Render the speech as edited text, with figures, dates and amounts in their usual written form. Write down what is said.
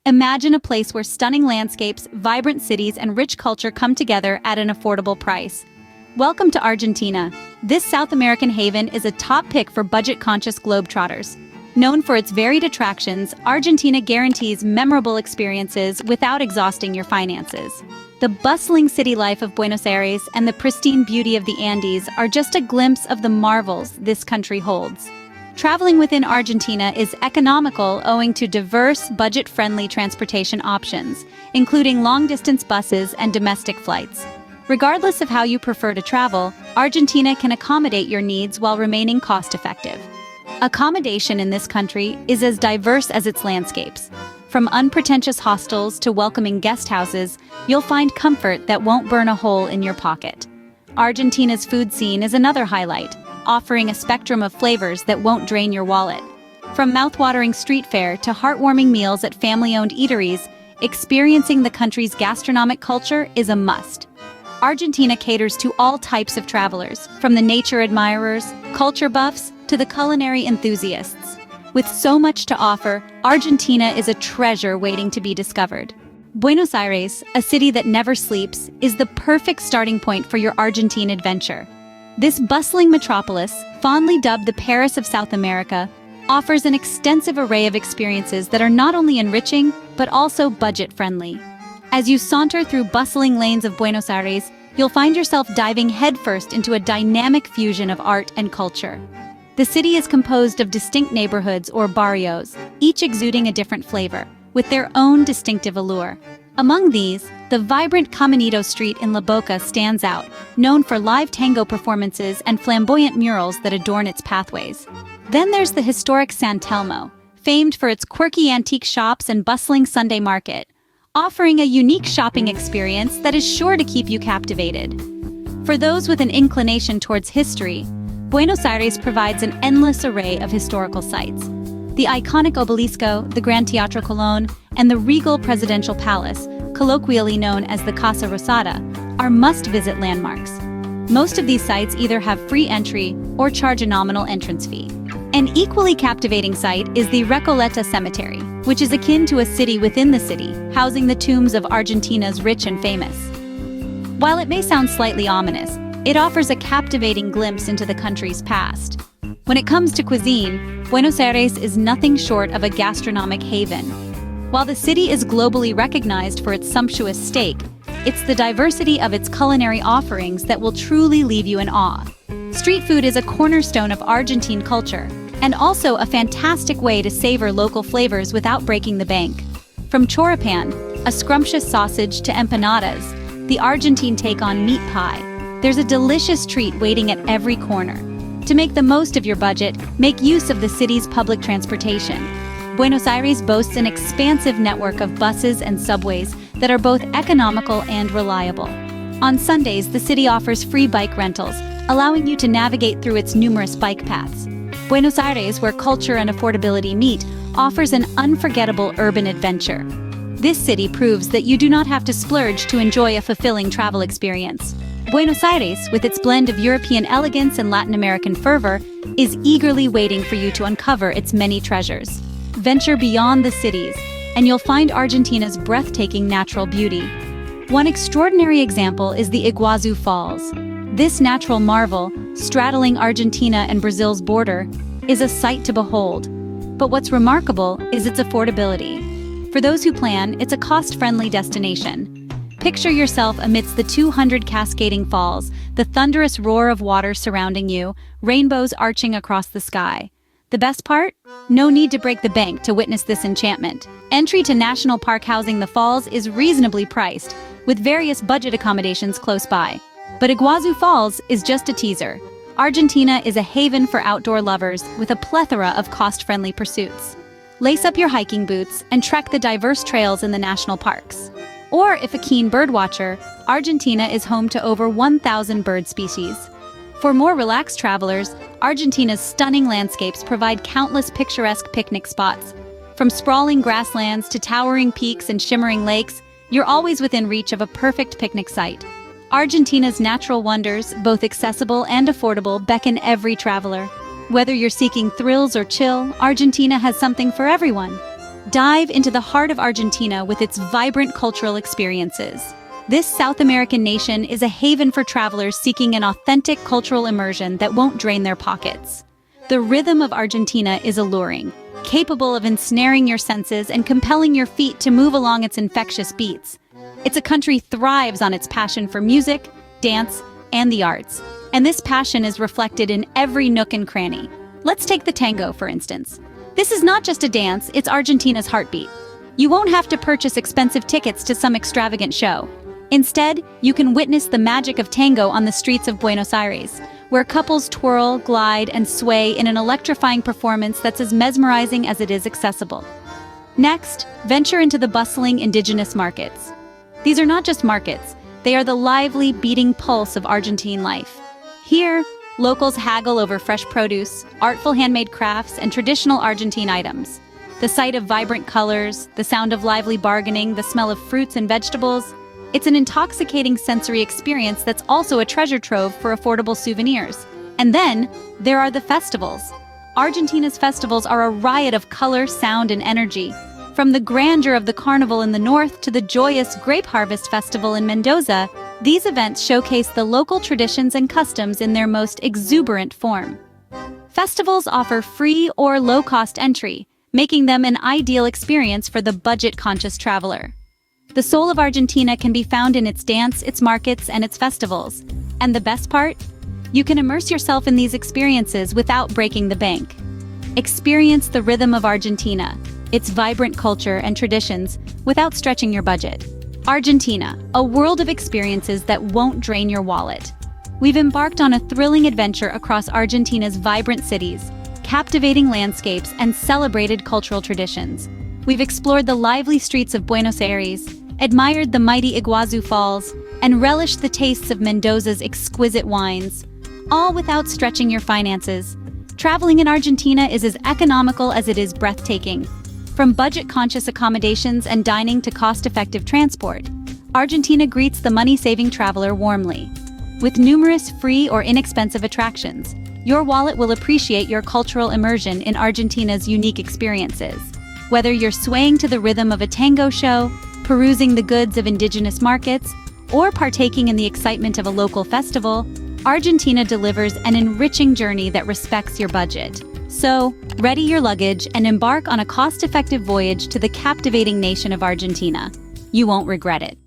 Imagine a place where stunning landscapes, vibrant cities, and rich culture come together at an affordable price. Welcome to Argentina. This South American haven is a top pick for budget-conscious globetrotters. Known for its varied attractions, Argentina guarantees memorable experiences without exhausting your finances. The bustling city life of Buenos Aires and the pristine beauty of the Andes are just a glimpse of the marvels this country holds. Traveling within Argentina is economical owing to diverse, budget-friendly transportation options, including long-distance buses and domestic flights. Regardless of how you prefer to travel, Argentina can accommodate your needs while remaining cost-effective. Accommodation in this country is as diverse as its landscapes. From unpretentious hostels to welcoming guest houses, you'll find comfort that won't burn a hole in your pocket. Argentina's food scene is another highlight, offering a spectrum of flavors that won't drain your wallet. From mouthwatering street fare to heartwarming meals at family-owned eateries, experiencing the country's gastronomic culture is a must. Argentina caters to all types of travelers, from the nature admirers, culture buffs, to the culinary enthusiasts. With so much to offer, Argentina is a treasure waiting to be discovered. Buenos Aires, a city that never sleeps, is the perfect starting point for your Argentine adventure. This bustling metropolis, fondly dubbed the Paris of South America, offers an extensive array of experiences that are not only enriching, but also budget-friendly. As you saunter through bustling lanes of Buenos Aires, you'll find yourself diving headfirst into a dynamic fusion of art and culture. The city is composed of distinct neighborhoods or barrios, each exuding a different flavor, with their own distinctive allure. Among these, the vibrant Caminito Street in La Boca stands out, known for live tango performances and flamboyant murals that adorn its pathways. Then there's the historic San Telmo, famed for its quirky antique shops and bustling Sunday market, offering a unique shopping experience that is sure to keep you captivated. For those with an inclination towards history, Buenos Aires provides an endless array of historical sites. The iconic Obelisco, the Gran Teatro Colón, and the regal presidential palace, colloquially known as the Casa Rosada, are must-visit landmarks. Most of these sites either have free entry or charge a nominal entrance fee. An equally captivating site is the Recoleta Cemetery, which is akin to a city within the city, housing the tombs of Argentina's rich and famous. While it may sound slightly ominous, it offers a captivating glimpse into the country's past. When it comes to cuisine, Buenos Aires is nothing short of a gastronomic haven. While the city is globally recognized for its sumptuous steak, it's the diversity of its culinary offerings that will truly leave you in awe. Street food is a cornerstone of Argentine culture, and also a fantastic way to savor local flavors without breaking the bank. From choripan, a scrumptious sausage, to empanadas, the Argentine take on meat pie, there's a delicious treat waiting at every corner. To make the most of your budget, make use of the city's public transportation. Buenos Aires boasts an expansive network of buses and subways that are both economical and reliable. On Sundays, the city offers free bike rentals, allowing you to navigate through its numerous bike paths. Buenos Aires, where culture and affordability meet, offers an unforgettable urban adventure. This city proves that you do not have to splurge to enjoy a fulfilling travel experience. Buenos Aires, with its blend of European elegance and Latin American fervor, is eagerly waiting for you to uncover its many treasures. Venture beyond the cities, and you'll find Argentina's breathtaking natural beauty. One extraordinary example is the Iguazu Falls. This natural marvel, straddling Argentina and Brazil's border, is a sight to behold. But what's remarkable is its affordability. For those who plan, it's a cost-friendly destination. Picture yourself amidst the 200 cascading falls, the thunderous roar of water surrounding you, rainbows arching across the sky. The best part? No need to break the bank to witness this enchantment. Entry to National Park housing the falls is reasonably priced, with various budget accommodations close by. But Iguazu Falls is just a teaser. Argentina is a haven for outdoor lovers with a plethora of cost-friendly pursuits. Lace up your hiking boots and trek the diverse trails in the national parks. Or if a keen birdwatcher, Argentina is home to over 1,000 bird species. For more relaxed travelers, Argentina's stunning landscapes provide countless picturesque picnic spots. From sprawling grasslands to towering peaks and shimmering lakes, you're always within reach of a perfect picnic site. Argentina's natural wonders, both accessible and affordable, beckon every traveler. Whether you're seeking thrills or chill, Argentina has something for everyone. Dive into the heart of Argentina with its vibrant cultural experiences. This South American nation is a haven for travelers seeking an authentic cultural immersion that won't drain their pockets. The rhythm of Argentina is alluring, capable of ensnaring your senses and compelling your feet to move along its infectious beats. It's a country thrives on its passion for music, dance, and the arts, and this passion is reflected in every nook and cranny. Let's take the tango, for instance. This is not just a dance, it's Argentina's heartbeat. You won't have to purchase expensive tickets to some extravagant show. Instead, you can witness the magic of tango on the streets of Buenos Aires, where couples twirl, glide, and sway in an electrifying performance that's as mesmerizing as it is accessible. Next, venture into the bustling indigenous markets. These are not just markets, they are the lively, beating pulse of Argentine life. Here, locals haggle over fresh produce, artful handmade crafts, and traditional Argentine items. The sight of vibrant colors, the sound of lively bargaining, the smell of fruits and vegetables, it's an intoxicating sensory experience that's also a treasure trove for affordable souvenirs. And then, there are the festivals. Argentina's festivals are a riot of color, sound, and energy. From the grandeur of the carnival in the north to the joyous grape harvest festival in Mendoza, these events showcase the local traditions and customs in their most exuberant form. Festivals offer free or low-cost entry, making them an ideal experience for the budget-conscious traveler. The soul of Argentina can be found in its dance, its markets, and its festivals. And the best part? You can immerse yourself in these experiences without breaking the bank. Experience the rhythm of Argentina, its vibrant culture and traditions, without stretching your budget. Argentina, a world of experiences that won't drain your wallet. We've embarked on a thrilling adventure across Argentina's vibrant cities, captivating landscapes, and celebrated cultural traditions. We've explored the lively streets of Buenos Aires, admired the mighty Iguazu Falls, and relished the tastes of Mendoza's exquisite wines, all without stretching your finances. Traveling in Argentina is as economical as it is breathtaking. From budget-conscious accommodations and dining to cost-effective transport, Argentina greets the money-saving traveler warmly. With numerous free or inexpensive attractions, your wallet will appreciate your cultural immersion in Argentina's unique experiences. Whether you're swaying to the rhythm of a tango show, perusing the goods of indigenous markets, or partaking in the excitement of a local festival, Argentina delivers an enriching journey that respects your budget. So, ready your luggage and embark on a cost-effective voyage to the captivating nation of Argentina. You won't regret it.